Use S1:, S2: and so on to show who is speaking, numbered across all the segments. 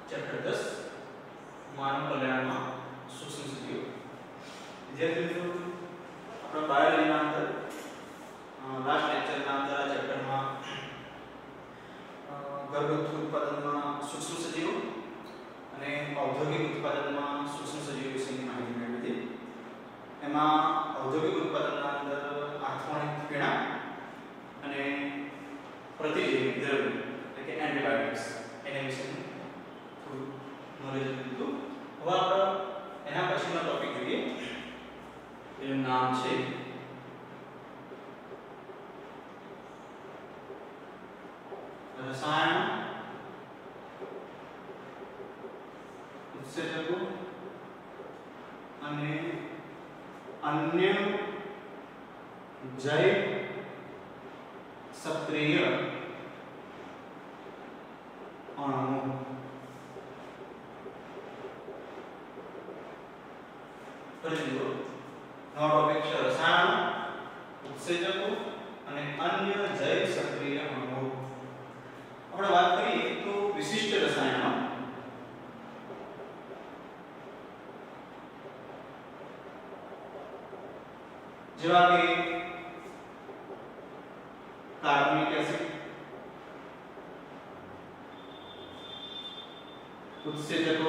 S1: Chapter 10 માનવ કલ્યાણમાં સૂક્ષ્મ સજીવો. વિદ્યાર્થી મિત્રો, આપણા બાયોલોજીના અંદર લાસ્ટ લેક્ચરના અંદર આ ચેપ્ટરમાં ઘરગથ્થુ ઉત્પાદનમાં સૂક્ષ્મ સજીવો અને ઔદ્યોગિક ઉત્પાદનમાં સૂક્ષ્મ સજીવો વિશેની માહિતી મેળવી હતી. એમાં ઔદ્યોગિક ઉત્પાદનના અંદર આથમણિક પીણા અને પ્રતિજૈવિક દ્રવ્ય એટલે કે એન્ટીબાયોટિક્સ એના વિશેનું થોડું નોલેજ લીધું. હવે આપણે એના પછીનો ટોપિક જોઈએ. એનું નામ છે રસાયણ, ઉત્સેચકો અને અન્ય જૈવ સક્રિય અણુઓ. ફરીથી નો ટોપિક છે રસાયણ, ઉત્સેચકો અને અન્ય જૈવ સક્રિય અણુઓ. આપણે વાત કરીએ તો વિશિષ્ટ રસાયણો જેવા કે કાર્બોનિક એસિડ, ઉત્સેચકો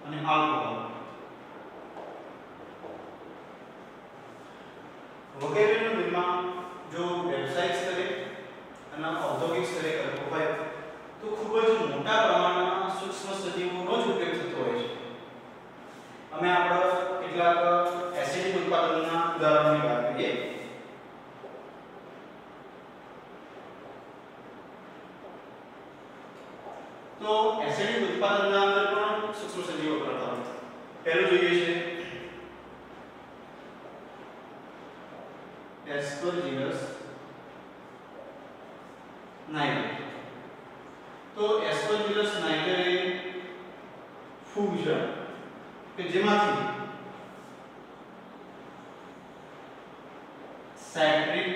S1: અને આલ્કોહોલ વગેરેનું નિર્માણ જો વ્યવસાયિક સ્તરે અને ઔદ્યોગિક સ્તરે કરવું હોય તો ખૂબ જ મોટા પ્રમાણમાં સૂક્ષ્મ સજીવોનો જ ઉપયોગ થતો હોય છે. અમે આપણા કેટલાક એસિડિક ઉત્પાદનના ઉદાહરણની વાત કરીએ. તો એસિડિક ઉત્પાદનના અંદર પણ સૂક્ષ્મ સજીવો કરતા હોય. પહેલું જોઈએ છે એસ્પરજીલસ નાઇગર. તો એસ્પરજીલસ નાઇગર એ ફૂગ છે કે જેમાંથી સાઇટ્રિક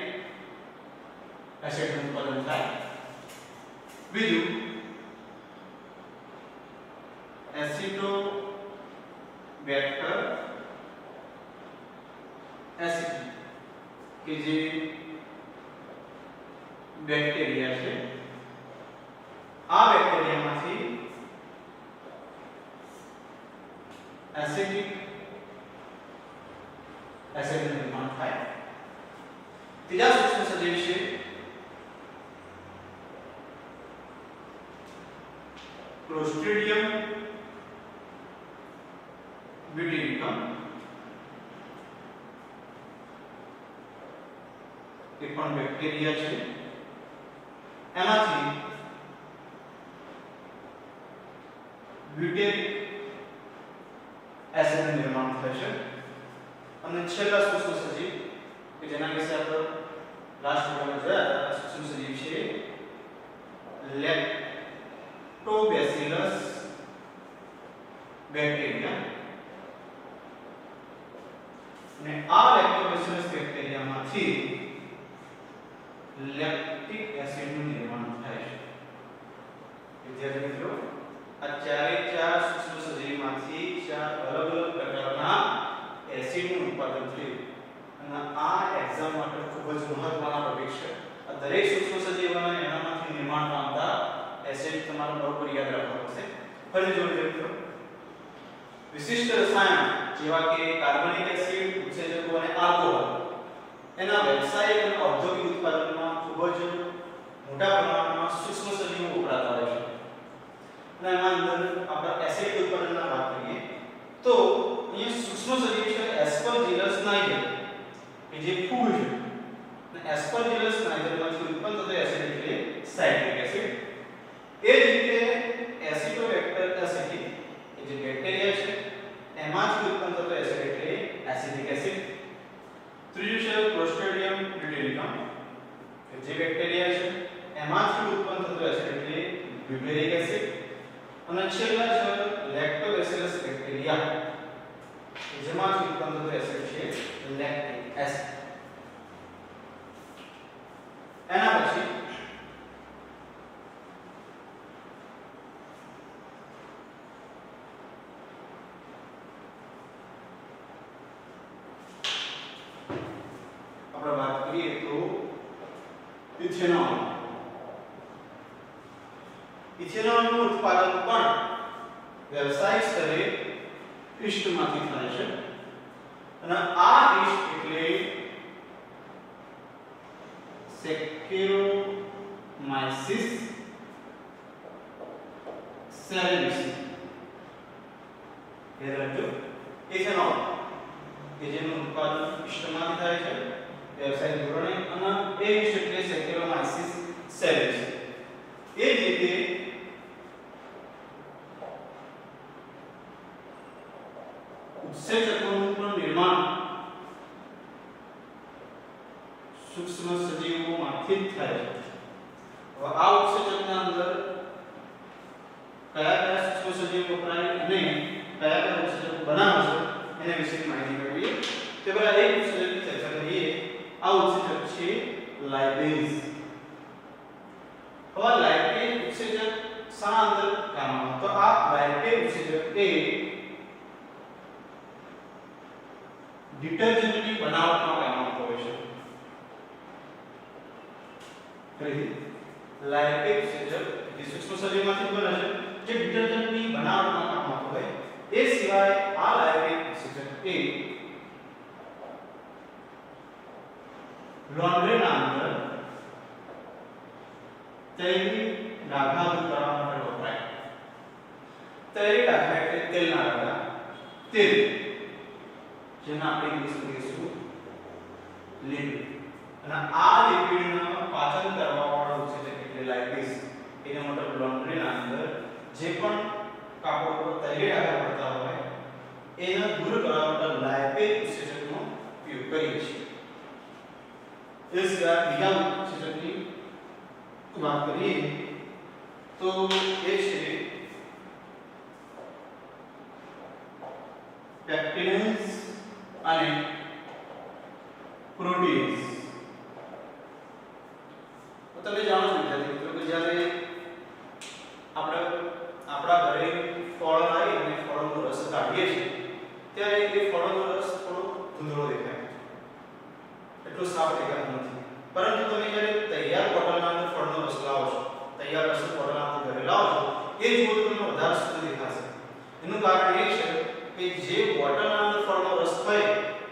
S1: એસિડનું ઉત્પાદન થાય. બીજું એસિટોબેક્ટર એસિડ કે જે બેક્ટેરિયા છે. આ બેક્ટેરિયામાંથી એસિડિક એસિડનું નિર્માણ થાય. ત્રીજા સૂક્ષ્મ સજીવ છે ક્લોસ્ટ્રિડિયમ બ્યુટેરિકમ. એ પણ બેક્ટેરિયા છે. એમાંથી બ્યુટેરિક એસિડનું નિર્માણ થાય છે. અને છેલ્લા સૂક્ષ્મ સજીવ કે જેના વિશે આપણે લાસ્ટ વિડિયોમાં જોયા હતા, સૂક્ષ્મ સજીવ છે લેક્ટોબેસિલસ બેક્ટેરિયા. અને આ લેક્ટોબેસિલસ બેક્ટેરિયામાંથી લેક્ટિક એસિડનું નિર્માણ થાય છે. વિદ્યાર્થી મિત્રો, આ ચારે ચાર સૂક્ષ્મ સજીવમાંથી ચાર અલગ અલગ પ્રકારના એસિડનું ઉત્પાદન થયું. અને આ એક્ઝામ માટે ખૂબ જ મહત્વના ટોપિક છે. આ દરેક સૂક્ષ્મ સજીવોના એનામાંથી નિર્માણ પામતા એસિડ તમારે બરોબર યાદ રાખવા પડશે. ફરી જોઈ લેજો. વિશિષ્ટ રસાયણ જેવા કે કાર્બોનિક એસિડ, ઉત્સેચકો અને આલ્કોહોલ એના વ્યવસાયિક અને ઔદ્યોગિક ઉત્પાદનમાં ખૂબ જ મોટા પ્રમાણમાં સૂક્ષ્મ સજીવો વપરાતા હોય છે. અને એમાં અંદર આપણે એસિડિક ઉત્પાદનના વાત કરીએ તો અહીંયા સૂક્ષ્મ સજીવ છે એસ્પરજીલસ નાઇગર કે જે ફૂગ છે. અને એસ્પરજીલસ નાઇગરમાંથી ઉત્પન્ન થતો એસિડ એટલે સાઇટ્રિક એસિડ. એ જ રીતે એસિટોબેક્ટર એસિડ કે જે બેક્ટેરિયા છે એમાંથી ઉત્પન્ન થતો એસિડ એટલે એસિડિક એસિડ. ત્રીજું છે ક્લોસ્ટ્રિડિયમ બ્યુટેરિકમ કે જે બેક્ટેરિયા છે એમાંથી ઉત્પન્ન થતો એસિડ એટલે બ્યુટેરિક એસિડ. અને છેલ્લા છે લેક્ટોબેસિલસ બેક્ટેરિયા કે જેમાંથી ઉત્પન્ન થતો એસિડ છે લેક્ટિક એસિડ. એના પછી ઇથેનોલ. ઇથેનોલનું ઉત્પાદન પણ વ્યવસાયિક સ્તરે ઈસ્ટમાંથી થાય છે અને આ ઈસ્ટ એટલે સેકેરોમાઇસિસ સેરેનેસી. યાદ રાખજો, ઇથેનોલ કે જેનું ઉત્પાદન ઈસ્ટમાંથી થાય છે વ્યવસાયિક ધોરણે અને એ ઈસ્ટ એટલે સેકેરોમાઇસિસ સેરેનેસી. એ જ રીતે ઉત્સેચકોનું પણ નિર્માણ સૂક્ષ્મ સજીવોમાંથી જ થાય છે. હવે આ ઉત્સેચકના અંદર કયા કયા સૂક્ષ્મ સજીવો વપરાય અને કયા કયા ઉત્સેચકો બનાવે છે એના વિશે માહિતી મેળવીએ. તે પહેલા એક ઉત્સેચકની ચર્ચા કરીએ. આ ઉત્સેચક છે લાઇપેઝ. હવે લાઇપેઝ ઉત્સેચક શા અંદર કામ આવે? તો આ લાઇપેઝ ઉત્સેચક એ ડિટર્જન્ટની બનાવટમાં કામ આવતો હોય છે. ફરીથી, લાઇપેઝ ઉત્સેચક જે સૂક્ષ્મ સજીવમાંથી બને છે, જે ડિટર્જન્ટની બનાવટમાં કામ આવતો હોય. એ સિવાય આ લાઇપેઝ ઉત્સેચક એ લોન્ડ્રીના અંદર તૈલી ડાઘા દૂર કરવા માટે વપરાય. તૈલી ડાઘા એટલે તેલના ડાઘા, તેલ જેને આપણે ઇંગ્લિશમાં કહીશું લિપિડ. અને આ લિપિડનું પાચન કરવા વાળો ઉત્સેચક એટલે લાઇપેઝ. એનો મતલબ લોન્ડ્રીના અંદર જે પણ કાપડ પર તૈલી ડાઘા પડતા હોય એને દૂર કરવા માટે લાઇપેઝ ઉત્સેચકનો ઉપયોગ કરીએ છીએ. એ સિવાય બીજા ઉત્સેચકની વાત કરીએ તો એ છે પેક્ટિનેઝ અને પ્રોટીએઝ. તો તમે જાણો છો વિદ્યાર્થી મિત્રો કે જ્યારે આપણે આપણા ઘરે ફળ લાવી અને ફળનો રસ કાઢીએ છીએ ત્યારે એ ફળનો રસ થોડો ધૂંધળો દેખાય, એટલો સાફ દેખાતો નથી. પરંતુ તમે જ્યારે તૈયાર બોટલના અંદર ફળનો રસ લાવો છો, તૈયાર રસ બોટલના અંદર ઘરે લાવો છો, એ જુઓ તો તમને વધારે શુદ્ધ દેખાશે. એનું કારણ એ છે કે જે બોટલના અંદર ફળનો રસ હોય,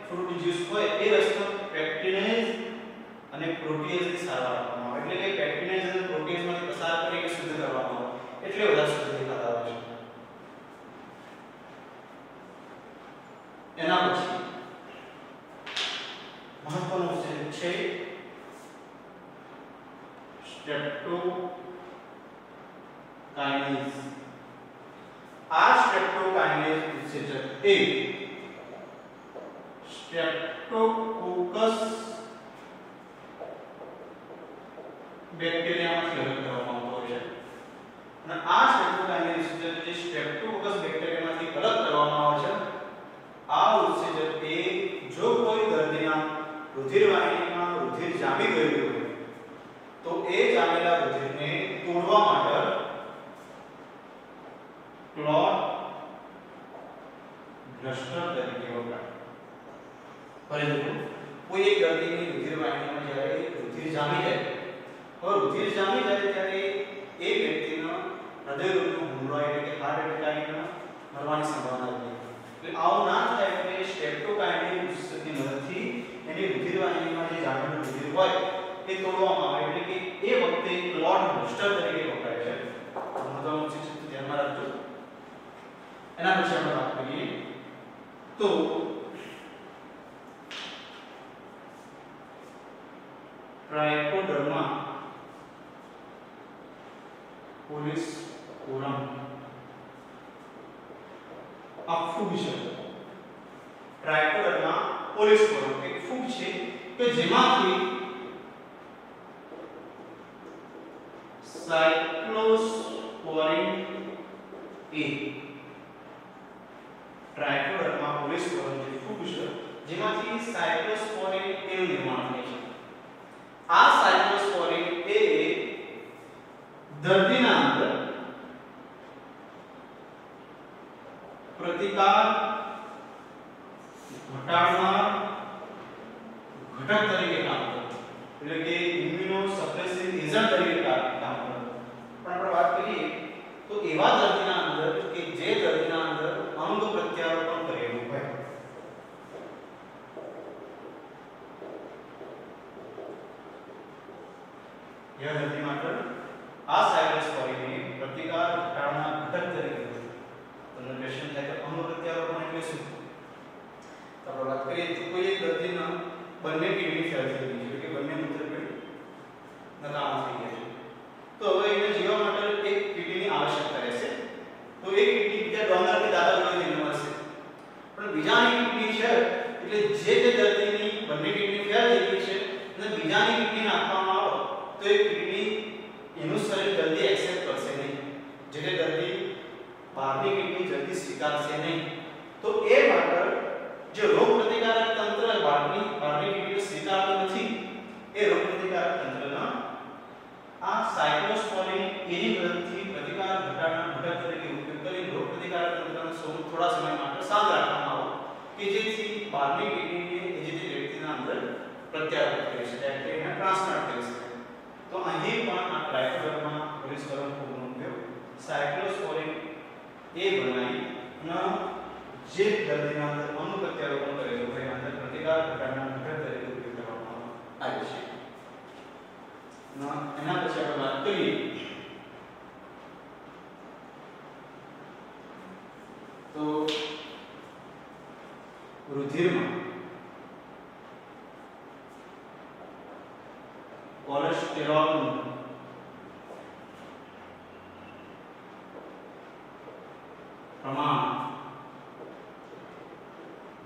S1: ફ્રૂટ જ્યુસ હોય, એ રસમાં પેક્ટિનેઝ અને પ્રોટીએઝની સારવાર આપવામાં આવે. એટલે કે પેક્ટિનેઝ અને પ્રોટીએઝમાંથી પસાર કરીને શુદ્ધ કરવામાં આવે, એટલે વધારે શુદ્ધ દેખાતા હોય છે. એના પછી મહત્વનું ઉત્સેચક છે સ્ટ્રેપ્ટોકાઇનેઝ. આ સ્ટ્રેપ્ટોકાઇનેઝ ઉત્સેચક એ સ્ટ્રેપ્ટોકોકસ બેક્ટેરિયામાંથી અલગ કરવામાં આવતો હોય છે. અને આ સ્ટ્રેપ્ટોકાઇનેઝ ઉત્સેચક જે સ્ટ્રેપ્ટોકોકસ બેક્ટેરિયામાંથી અલગ કરવામાં આવે છે, આ ઉત્સેચક એ જો કોઈ દર્દીના રુધિરવાહિનીમાં રુધિર જામી ગયું હોય તો એ જામેલા રુધિરને તોડવા માટે ક્લોટ બ્લસ્ટર તરીકે વપરાય. પરંતુ કોઈ એક દર્દીની રુધિરવાહિનીમાં જ્યારે રુધિર જામી જાય, હવે રુધિર જામી જાય ત્યારે એ વ્યક્તિનો હૃદયરોગનો હુમલો એટલે કે હાર્ટ એટેક આવીને મરવાની સંભાવના રહે. એટલે આવું ના થાય એટલે સ્ટ્રેપ્ટોકાઇનેઝ ઉત્સેચકની મદદથી એની રુધિરવાહિનીમાં જે જામેલું રુધિર હોય એ તોડવામાં આવે. એટલે કે એ વખતે ક્લોટ બસ્ટર તરીકે વપરાય છે. મહત્વનું ઉત્સેચક ધ્યાનમાં રાખજો. એના પછી આપણે વાત કરીએ તો ટ્રાયકોડર્મા પોલિસ્કોરમ આ ફૂગ છે. ટ્રાયકોડર્મા પોલિસ્કોરમ એક ફૂગ છે કે જેમાંથી સાયક્લોસ્પોરિન એ ટ્રાયકોડર્મા પોલિસ્કોરમ જે ફૂગ છે જેમાંથી સાયક્લોસ્પોરિન એ નું નિર્માણ થાય છે. આ સાયક્લોસ્પોરિન એ દર્દીના અંદર પ્રતિકાર ઘટાડનાર ઘટક તરીકે કામ કરે. એટલે કે ઇમ્યુનો સપ્રેસર એજન્ટ તરીકે કામ કરે. પણ આપણે વાત કરીએ તો એવા દર્દીના અંદર કે જે દર્દીના અંદર અંગ પ્રત્યારોપણ કરેલું હોય, यह दर्दी मात्र આ સાયક્લોસ્પોરીને પ્રતિકાર ઘટાડવાના ઘટક તરીકે તમને ક્વેશ્ચન થાય કે અંગ પ્રત્યારોપણ એટલે શું? તો આપણે વાત કરીએ તો કોઈ એક દર્દીના બંને કિડની ફેલ થઈ ગઈ છે કે બંને મૂત્રપિંડ નકામા થઈ ગયા છે, તો હવે એને જીવવા માટે એક કિડનીની આવશ્યકતા રહેશે. તો એક કિડની બીજા ડોનર કે દાતા જોડે જઈને મળશે, પણ બીજાની કિડની છે એટલે જે દર્દીની બંને કિડની ફેલ થઈ ગઈ છે અને બીજાની કિડની નાખવામાં આવે તો એ કિડની એનું શરીર જલ્દી એક્સેપ્ટ કરશે નહીં, જે દર્દી બહારની કિડની જલ્દી સ્વીકારશે નહીં. તો એ માટે જે રોગ પ્રતિકારક તંત્ર બહારની કિડની સ્વીકારતું નથી, એ રોગ પ્રતિકારક તંત્રના આ સાયક્લોસ્પોરીન એની મદદથી પ્રતિકાર ઘટાડવાના ઘટક તરીકે ઉપયોગ કરી રોગ પ્રતિકારક તંત્રને થોડા સમય માટે શાંત રાખવામાં આવે કે જેથી બહારની કિડનીને એ જે વ્યક્તિના અંદર પ્રત્યારોપણ કરી શકાય, એટલે એને ટ્રાન્સપ્લાન્ટ કરી શકાય. તો અહીં પણ આ ટ્રાયકોડર્મા ઓલિસ્કોરમ ફૂગનો ઉપયોગ સાયક્લોસ્પોરીન એ બનાવી અને જે દર્દીના અંદર અંગ પ્રત્યારોપણ કરેલું હોય અંદર પ્રતિકાર ઘટાડવાના ઘટક તરીકે ઉપયોગ કરવામાં આવે છે. એના પછી આપણે વાત કરીએ તો રુધિરમાં કોલેસ્ટેરોલનું પ્રમાણ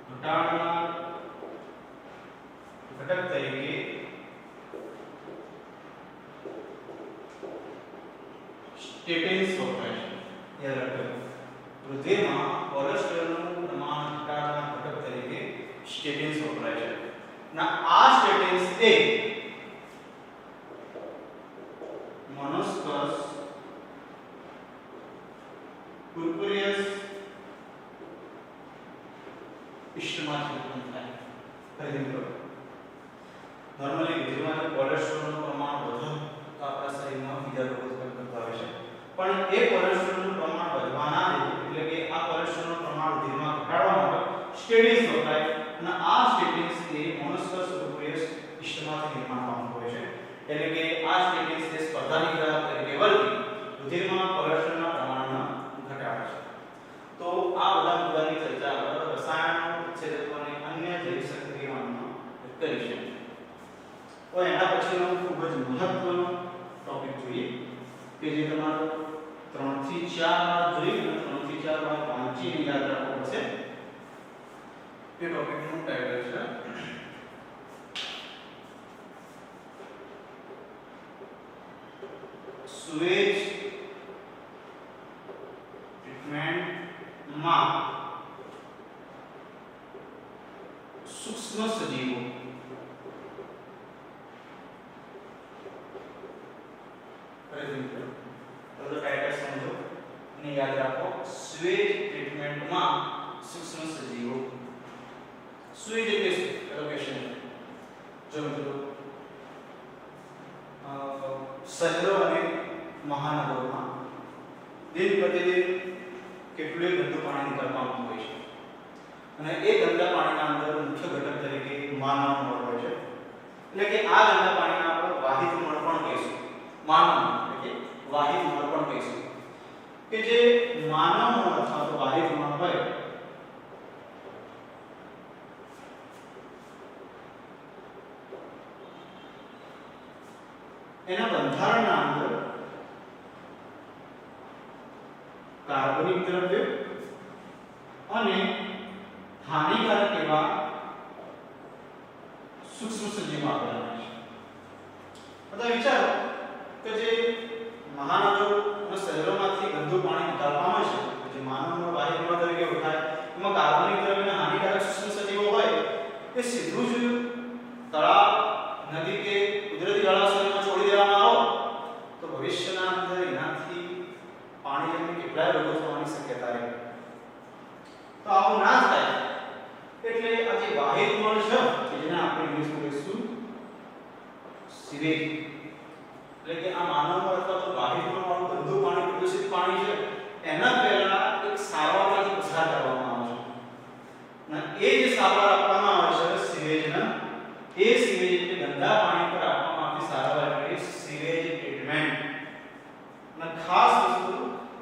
S1: ઘટાડનાર ઘટક તરીકે સ્ટેટિન્સ વપરાય છે. યાદ રાખજો, રુધિરમાં કોલેસ્ટેરોલનું પ્રમાણ ઘટાડવાના ઘટક તરીકે સ્ટેટિન્સ વપરાય છે. ના આ સ્ટેટિન્સ એ મોનોસ્કસ પુર્પુરિયસ ઇસ્ટમાંથી ઉત્પન્ન થાય. ફરીથી મિત્રો, નોર્મલી રુધિરમાં જો કોલેસ્ટ્રોલનું પ્રમાણ વધે તો આપણા શરીરમાં બીજા રોગો ઉત્પન્ન થતા હોય છે, પણ એ કોલેસ્ટ્રોલનું પ્રમાણ વધવાના એટલે કે આ કોલેસ્ટ્રોલનું પ્રમાણ રુધિરમાં ઘટાડવા માટે સ્ટેટિન્સ વપરાય અને આ સ્ટેટિન્સ એ મોનોસ્કસ પુર્પુરિયસ ઇસ્ટમાંથી નિર્માણ પામતું હોય છે. એટલે કે આ સ્ટેટિન્સ એ સ્પર્ધાની ગ્રાહક તરીકે વર્તી રુધિરમાં કોલેસ્ટ્રોલના પ્રમાણને ઘટાડે છે. તો આ બધા મુદ્દાની ચર્ચા આપણે રસાયણો, ઉત્સેચકો અને અન્ય જૈવ સક્રિયકરણમાં કરી છે. તો એના પછીનો ખૂબ જ મહત્વનો ટોપિક જોઈએ કે જે તમારો 3 થી 4 વાર જોઈ અને 3 થી 4 વાર વાંચીને યાદ રાખવો પડશે. એ ટોપિકનું ટાઇટલ છે સુએજ ટ્રીટમેન્ટમાં સૂક્ષ્મ સજીવો. તો ટાઇટલ સમજો અને યાદ રાખો, સુએજ ટ્રીટમેન્ટમાં સૂક્ષ્મ સજીવો. સુએજ એટલે શું? લોકેશન જો મિત્રો, શહેરો અને મહાનગરોમાં દિન પ્રતિદિન કેટલું ગંદુ પાણી નીકળવા આવતું હોય છે અને એ ગંદા પાણીના અંદર મુખ્ય ઘટક તરીકે માનવ મળ હોય છે. એટલે કે આ ગંદા પાણીના આપણે વાહિત મળ પણ કહીશું. માનવ એટલે કે વાહિત મળ પણ કહીશું કે જે માનવ મળ અથવા તો વાહિત મળ હોય એના બંધારણના અંદર કાર્બનિક દ્રવ્ય અને હાનિકારક એવા સૂક્ષ્મ સજીવો આવેલા છે. બધા વિચારો કે જે મહાનગરો અને શહેરોમાંથી ગંદુ પાણી નિકાલવામાં છે, જે માનવનો વાહિકમાં તરીકે ઓળખાય, એમાં કાર્બનિક દ્રવ્ય અને હાનિકારક સૂક્ષ્મ સજીવો હોય એ સીધું જ તળાવ, નદી કે કુદરતી જળાશયોમાં છોડી દેવામાં આવે તો ભવિષ્યના અંદર એનાથી પાણી જમીને કેટલાય રોગો થવાની શક્યતા રહે. તો આવું ના થાય એટલે આ જે વાહિત મળ છે કે જેને આપણે ઇંગ્લિશમાં કહીશું સીવેજ, એટલે કે આ માનવમાં અથવા તો વાહિનીમાં વાળું ગંદુ પાણી પ્રદૂષિત પાણી છે એના પહેલા એક સારવારમાંથી પસાર કરવામાં આવે છે અને એ જે સારવાર આપવામાં આવે છે સીવેજના એ સીવેજ એટલે ગંદા પાણી પર આપવામાં આવતી સારવાર એટલે સીવેજ ટ્રીટમેન્ટ અને ખાસ વસ્તુ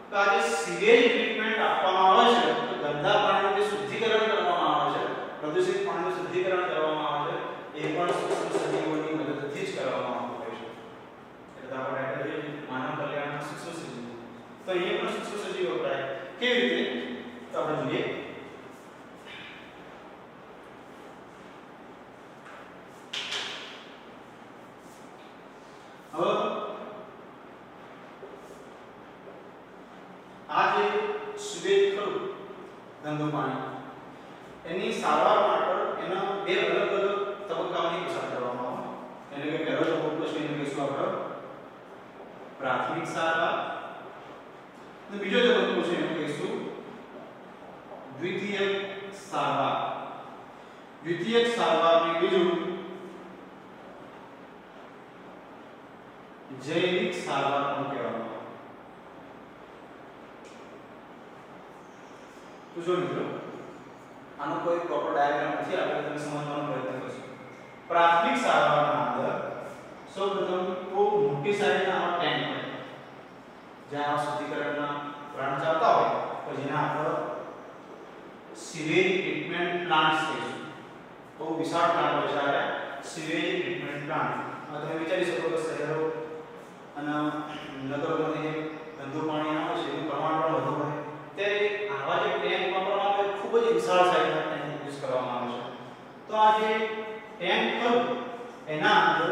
S1: કે આ જે સીવેજ ટ્રીટમેન્ટ આપવામાં આવે છે તો ગંદા પાણીનું જે શુદ્ધિકરણ કરવામાં આવે છે પ્રદૂષિત પાણીનું શુદ્ધિકરણ કરવામાં આવે છે એ પણ સૂક્ષ્મ સજીવોની મદદથી જ કરવામાં આવતું હોય છે એટલે આપણે ટાઇટલ માનવ કલ્યાણના સૂક્ષ્મ સજીવો તો અહીંયા પણ સૂક્ષ્મ સજીવો વપરાય કેવી રીતે તો આપણે જોઈએ હવે આ જે સુવેજ ખરું ગંદુ પાણી એની સારવાર માટે એના બે અલગ અલગ તબક્કાઓની પસાર કરવામાં આવે એટલે કે પહેલો તબક્કો છે એને કહીશું આપણે પ્રાથમિક સારવાર અને બીજો તબક્કો છે એને કહીશું દ્વિતીયક સારવાર દ્વિતીયક સારવારને બીજું જૈવિક સારવાર પણ કહેવામાં આવે તો જો મિત્રો આનો કોઈ પ્રોપર ડાયાગ્રામ નથી આપણે તમને સમજવાનો પ્રયત્ન કરીશું પ્રાથમિક સારવારના અંદર સૌપ્રથમ તો મોટી સાઈઝના આવા ટેન્ક હોય જ્યાં શુદ્ધિકરણના પ્લાન્ટ ચાલતા હોય તો જેના આપણે સીવેજ ટ્રીટમેન્ટ પ્લાન્ટ્સ કહીશું બહુ વિશાળ પ્લાન્ટ હોય છે આ સીવેજ ટ્રીટમેન્ટ પ્લાન્ટ તમે વિચારી શકો કે શહેરો અને નગરોમાંથી ગંદુ પાણી આવે છે એનું પ્રમાણ પણ વધુ હોય ત્યારે આવા જે ટેન્ક વાપરવામાં આવે ખૂબ જ વિશાળ સાઈઝના ટેન્ક યુઝ કરવામાં આવે છે તો આ જે ટેન્ક ખરું એના અંદર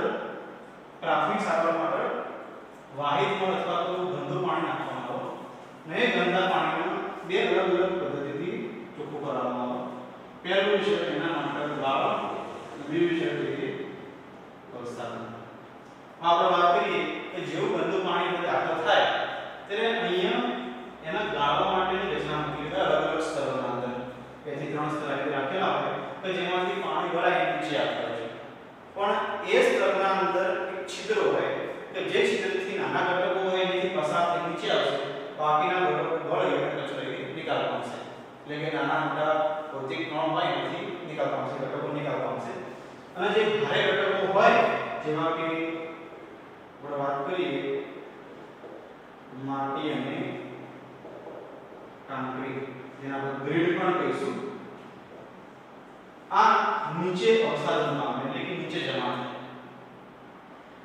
S1: પ્રાથમિક સારવાર માટે વાહિત મળ અથવા તો ગંદુ પાણી નાખવામાં આવે અને એ ગંદા પાણીને બે અલગ અલગ પદ્ધતિથી ચોખ્ખું કરવામાં આવે પહેલું છે એના માટે દ્રાવણ અને બીજું છે કે અવસ્થાપન આપણે વાત કરીએ કે જેવું ગંદુ પાણી અંદર દાખલ થાય ત્યારે અહીંયા એના ગાળવા માટેની રચના મૂકી અલગ અલગ સ્તરોના અંદર 2 થી 3 સ્તર આવી રાખેલા હોય કે જેમાંથી પાણી ભરાય નીચે આવતા હોય પણ એ સ્તરના અંદર એક છિદ્ર હોય કે જે છિદ્રથી નાના ઘટકો હોય એની પસાર થઈ નીચે આવશે બાકીના ઘટકો ભળી અને કચરો નિકાલ પામશે એટલે કે નાના મોટા ભૌતિક કણો હોય એમાંથી નિકાલ પામશે ઘટકો નિકાલ પામશે અને જે ભારે ઘટકો હોય જેમાં કે આપણે વાત કરીએ માટી અને કોન્ક્રીટ જેને આપણે ગ્રીડ પણ કહીશું આ નીચે અવસાદનમાં આવે એટલે કે નીચે જમા થાય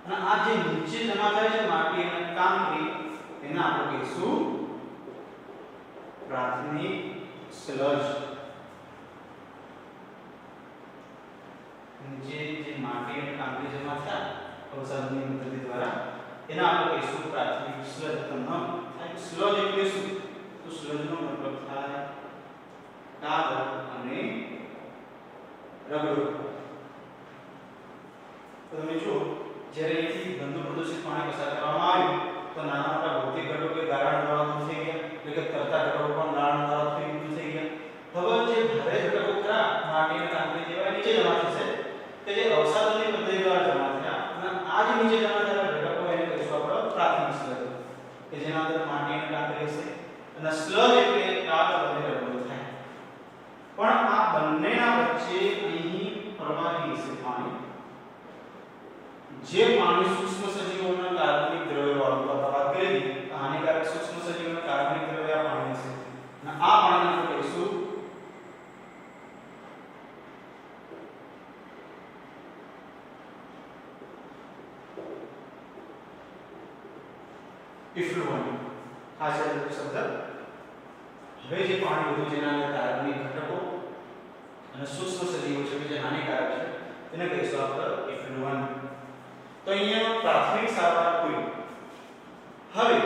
S1: અને આ જે નીચે જમા થાય છે માટી અને કોન્ક્રીટ એને આપણે કહીશું પ્રાથમિક સ્લજ નીચે જે માટી અને કોન્ક્રીટ જમા થયા અવસાદની પદ્ધતિ દ્વારા એને આપણે કહીશું પ્રાથમિક સ્લજ થાય સ્લજ એટલે શું તો સ્લજનો મતલબ થાય કાદવ અને રગડો તો તમે જો જ્યારે અહીંથી ગંદુ પ્રદૂષિત પાણી પસાર કરવામાં આવ્યું તો નાના મોટા ભૌતિક ઘટકો ગાળણ દ્વારા દૂર થઈ ગયા એટલે કે તરતા ઘટકો પણ ગાળણ દ્વારા દૂર થઈ ગયા હવે જે ભારે ઘટકો ખરા માટી અને કોન્ક્રીટ જેવા નીચે જમા થશે કે જે અવસાદની પદ્ધતિ દ્વારા જમા થયા અને આ જે નીચે જમા થયેલા ઘટકો એને કહીશું આપણે પ્રાથમિક સ્લજ કે જેના અંદર માટી અને કોન્ક્રીટ હશે અને સ્લજ એટલે કાદવ અને રગડો થાય પણ આ બંનેના વચ્ચે અહીં પ્રવાહી છે પાણી જે પાણી સૂક્ષ્મ સજીવોના કાર્બનિક દ્રવ્ય વાળું વાત કરી હાનિકારક સૂક્ષ્મ સજીવોના કાર્બનિક દ્રવ્ય પાણી છે અને આ પાણીને આપણે કહીશું ઇફ્લુઅન્ટ ખાસ શબ્દ હવે જે પાણી વધુ જેના અંદર કાર્બનિક ઘટકો અને સૂક્ષ્મ સજીવો છે કે જે હાનિકારક છે તેને કહીશું આપણે ઇફ્લુઅન્ટ તો અહીંયા પ્રાથમિક સારવાર પૂરી હવે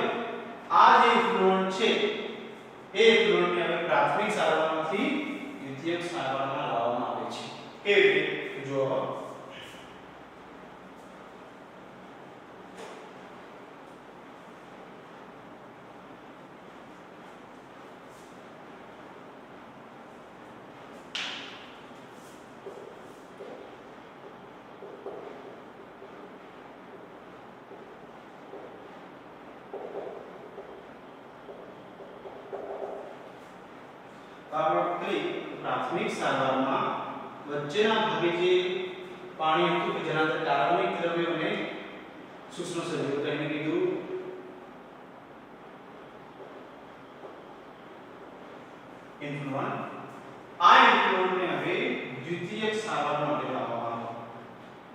S1: આ જે ઇફ્લુઅન્ટ છે એ ઇફ્લુઅન્ટને હવે પ્રાથમિક સારવારમાંથી દ્વિતીયક સારવારમાં લાવવામાં આવે છે કેવી રીતે જો કરી પ્રાથમિક સારવારમાં વચ્ચેના ભાગે જે પાણી હતું કે જેના અંદર કાર્બનિક દ્રવ્યો અને સૂક્ષ્મ સજીવો તો એને કીધું ઇન્ફ્લુઅન્ટ. આ ઇન્ફ્લુઅન્ટને હવે દ્વિતીયક સારવાર માટે લાવવામાં આવે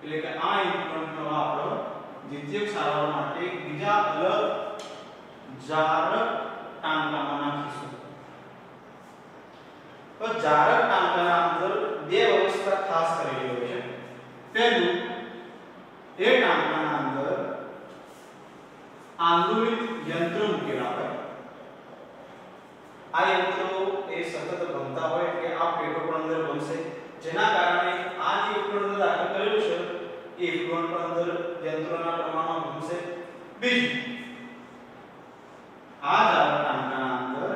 S1: એટલે કે આ ઇન્ફ્લુઅન્ટનો આપણે દ્વિતીયક સારવાર માટે બીજા અલગ જારક ટાંકામાં નાખીશું. તો જારક ટાંકાના અંદર બે વ્યવસ્થા ખાસ કરેલી હોય છે. પહેલું, એ ટાંકાના અંદર આંદોલિત યંત્ર મૂકેલા હોય. આ યંત્રો એ સતત બનતા હોય એટલે આ પેટો પણ અંદર બનશે, જેના કારણે આ જે ઉપકરણ દાખલ કરેલું છે એ ઉપકરણ પણ અંદર યંત્રોના પ્રમાણમાં બનશે. બીજું, આ જારક ટાંકાના અંદર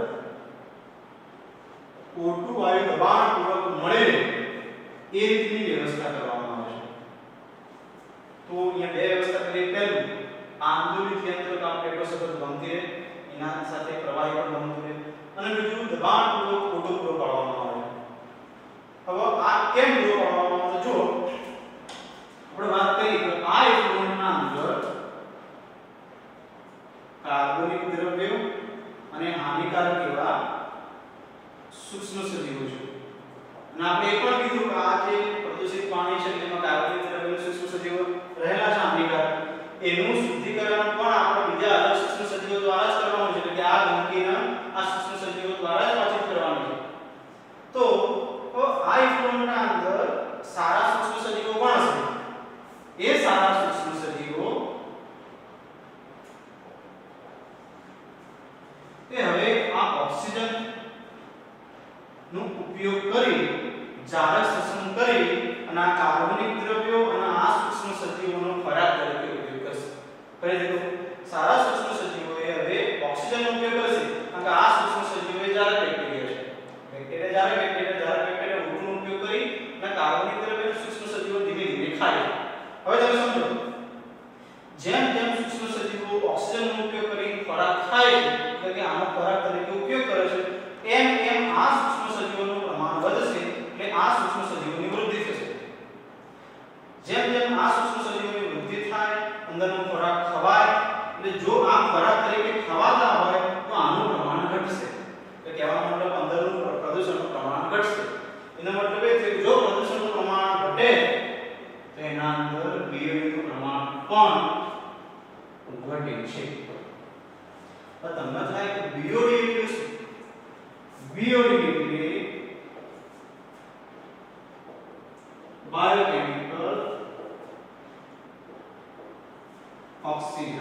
S1: O2 વાયુ દબાણપૂર્વક મળે એ રીતની વ્યવસ્થા કરવામાં આવે છે. તો અહીંયા બે વ્યવસ્થા કરી. પહેલું, આંદોલિત યંત્ર કા પેટો સતત બનતી રહે, એના સાથે પ્રવાહી પણ બનતું રહે. અને બીજું, દબાણપૂર્વક O2 પૂરો પાડવામાં આવે. હવે આ કેમ પૂરો પાડવામાં આવે? જો આપણે વાત કરી તો આ ઇલેક્ટ્રોનના અંદર કાર્બનિક દ્રવ્યો અને હાનિકારક એવા સૂક્ષ્મ સજીવો છે. અને આપણે એ પણ કીધું કે આ જે પ્રદૂષિત પાણી છે તેમાં કાર્બનિક દ્રવ્યો અને સૂક્ષ્મ સજીવો રહેલા છે હાનિકારક, એનું શુદ્ધિકરણ પણ આપણે બીજા અલગ સૂક્ષ્મ સજીવો દ્વારા જ કરવાનું છે. એટલે કે આ ગંદકીના આ સૂક્ષ્મ સજીવો દ્વારા જ પાછળ કરવાનું છે. તો આ ઇલેક્ટ્રોનના અંદર સારા સૂક્ષ્મ સજીવો પણ હશે. એ સારા સૂક્ષ્મ સજીવો તે હવે આ ઓક્સિજન નો ઉપયોગ કરી જારક શોષણ કરી અને આ કાર્બનિક દ્રવ્યો અને આ સૂક્ષ્મ સજીવોનો ખોરાક તરીકે ઉપયોગ કરશે. ફરી દેખો, સારા સૂક્ષ્મ સજીવોએ હવે ઓક્સિજનનો ઉપયોગ કરશે કારણ કે આ સૂક્ષ્મ સજીવોએ જારક બેક્ટેરિયા છે. જારક બેક્ટેરિયા ઊંઘનો ઉપયોગ કરી અને કાર્બનિક દ્રવ્યો અને સૂક્ષ્મ સજીવો ધીમે ધીમે ખાય. હવે તમે સમજો, જેમ જેમ સૂક્ષ્મ સજીવો ઓક્સિજનનો ઉપયોગ કરી ખોરાક ખાય છે, એટલે કે આનો ખોરાક તરીકે ઉપયોગ કરે છે, એમ એમ આ સૂક્ષ્મ સજીવોનું પ્રમાણ વધશે. એટલે આ સૂક્ષ્મ સજીવોની વૃદ્ધિ થશે. જેમ જેમ આ સૂક્ષ્મ સજીવોની વૃદ્ધિ થાય, અંદરનો ખોરાક ખવાય, એટલે જો આ ખોરાક તરીકે ખવાતા હોય તો આનું પ્રમાણ ઘટશે. એટલે કહેવાનો મતલબ અંદરનું પ્રદૂષણનું પ્રમાણ ઘટશે. એનો મતલબ એ છે કે જો પ્રદૂષણનું પ્રમાણ ઘટે તો એના અંદર બીઓડીનું પ્રમાણ પણ ઘટે છે. તો તમને થાય કે બીઓડી એટલે શું? બીઓડી એટલે biochemical oxygen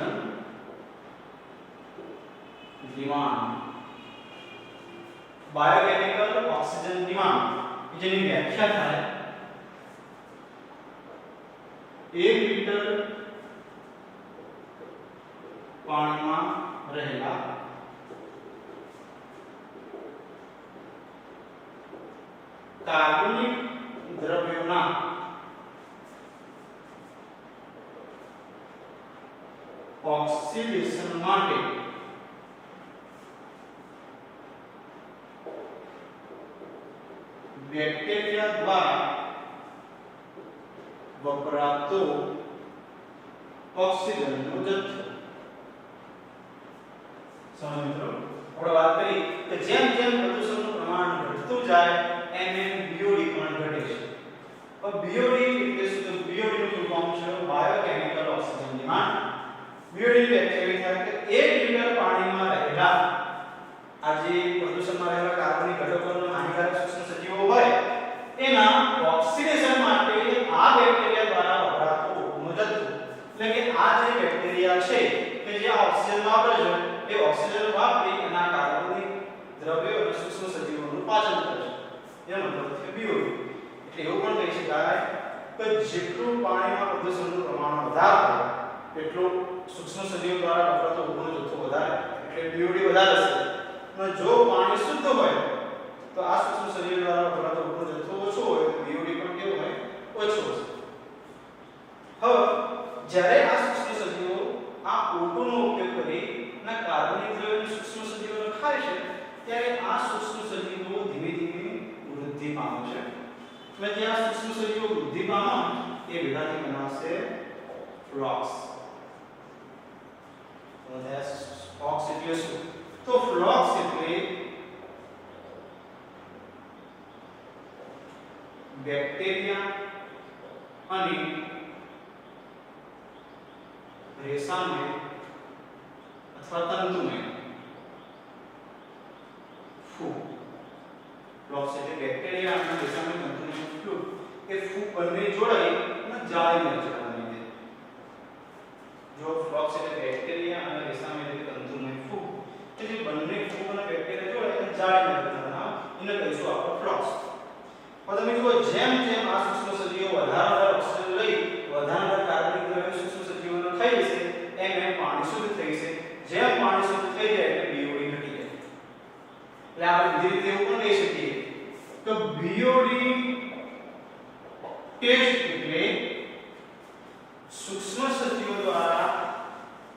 S1: demand. Biochemical oxygen demand જેની વ્યાખ્યા થાય 1 લિટર પાણીમાં રહેલા કાર્બનિક દ્રવ્યોના ઓક્સિડેશન માટે બેક્ટેરિયા દ્વારા વપરાતો ઓક્સિજનનો જથ્થો. સમજ મિત્રો, આપણે વાત કરી કે જેમ જેમ પ્રદૂષણનું પ્રમાણ ઘટતું જાય એમ એમ બીઓડી પણ ઘટે છે. હવે બીઓડી એટલે શું? તો બીઓડી નું ફૂલ ફોર્મ છે બાયોકેમિકલ ઓક્સિજન ડિમાન્ડ. બીઓડી એટલે થાય કે 1 લિટર પાણીમાં રહેલા આ જે પ્રદૂષણમાં રહેલા કાર્બનિક ઘટકો અને હાનિકારક સૂક્ષ્મ સજીવો હોય એના ઓક્સિડેશન માટે આ બેક્ટેરિયા દ્વારા વપરાતો ઓનો જથ્થો. એટલે કે આ જે બેક્ટેરિયા છે કે જે ઓક્સિજન વાપરે છે એ ઓક્સિજન વાપરી અને આ કાર્બનિક દ્રવ્યો અને સૂક્ષ્મ સજીવોનું પાચન કરે છે. એનો મતલબ છે બીઓડી. એટલે એવું પણ કહી શકાય કે જેટલું પાણીમાં પ્રદૂષણનું પ્રમાણ વધારે હોય એટલું સૂક્ષ્મ સજીવો દ્વારા વપરાતો ઓનો જથ્થો વધારે, એટલે બીઓડી વધારે હશે. અને જો પાણી શુદ્ધ હોય તો આ સૂક્ષ્મ સજીવો દ્વારા વપરાતો ઓનો જથ્થો ઓછો હોય તો બીઓડી પણ કેવો હોય? ઓછો હશે. હવે જ્યારે આ સૂક્ષ્મ સજીવો આ O2 નો ઉપયોગ કરી અને કાર્બનિક દ્રવ્યોને સૂક્ષ્મ સજીવોને ખાય છે ત્યારે આ સૂક્ષ્મ સજીવો ધીમે ધીમે વૃદ્ધિ પામે છે એટલે જે આ સૂક્ષ્મ સજીવો વૃદ્ધિ પામે એ ભેગાથી બનાવશે ફ્લોક્સ તો ધેસ ફ્લોક્સ એટલે શું તો ફ્લોક્સ એટલે બેક્ટેરિયા અને રેસામય અથવા તંતુમય ફૂગ ફ્લોક્સ એટલે બેક્ટેરિયા અને રેસામય તંતુમય ફૂગ એ ફૂગ બંને જોડાઈ અને જાળી રચના બની જાય જો ફ્લોક્સ એટલે બેક્ટેરિયા અને રેસામય એટલે તંતુમય ફૂગ કે જે બંને ફૂગ અને બેક્ટેરિયા જોડાઈ અને જાળી રચના બનાવે એને કહીશું આપણે ફ્લોક્સ પણ તમે જુઓ જેમ જેમ આ સૂક્ષ્મ સજીવો વધારે ઓક્સિજન લઈ વધારે કાર્બનિક દ્રવ્ય સૂક્ષ્મ સજીવોનો થઈ છે એમ એમ પાણી શુદ્ધ થઈ છે જેમ પાણી શુદ્ધ થઈ જાય એટલે બીઓડી ઘટી જાય એટલે આપણે બીજી રીતે એવું પણ કહી શકીએ તો બીઓડી ટેસ્ટ એટલે સૂક્ષ્મ સજીવો દ્વારા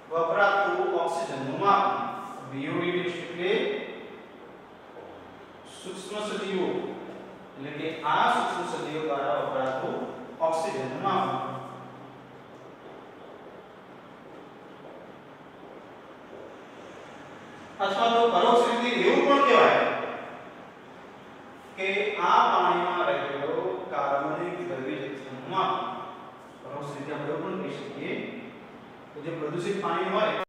S1: વપરાતું ઓક્સિજનનું માપ બીઓડી ટેસ્ટ એટલે સૂક્ષ્મ સજીવો એટલે કે આ સૂક્ષ્મ સજીવો દ્વારા વપરાતું ઓક્સિજનનું માપ અથવા તો પરોક્ષ રીતે એવું પણ કહેવાય કે આ પાણીમાં રહેલો કાર્બનિક દ્રવ્ય જથ્થાનું માપ પરોક્ષ રીતે આપણે એવું પણ કહી શકીએ કે જે પ્રદૂષિત પાણી હોય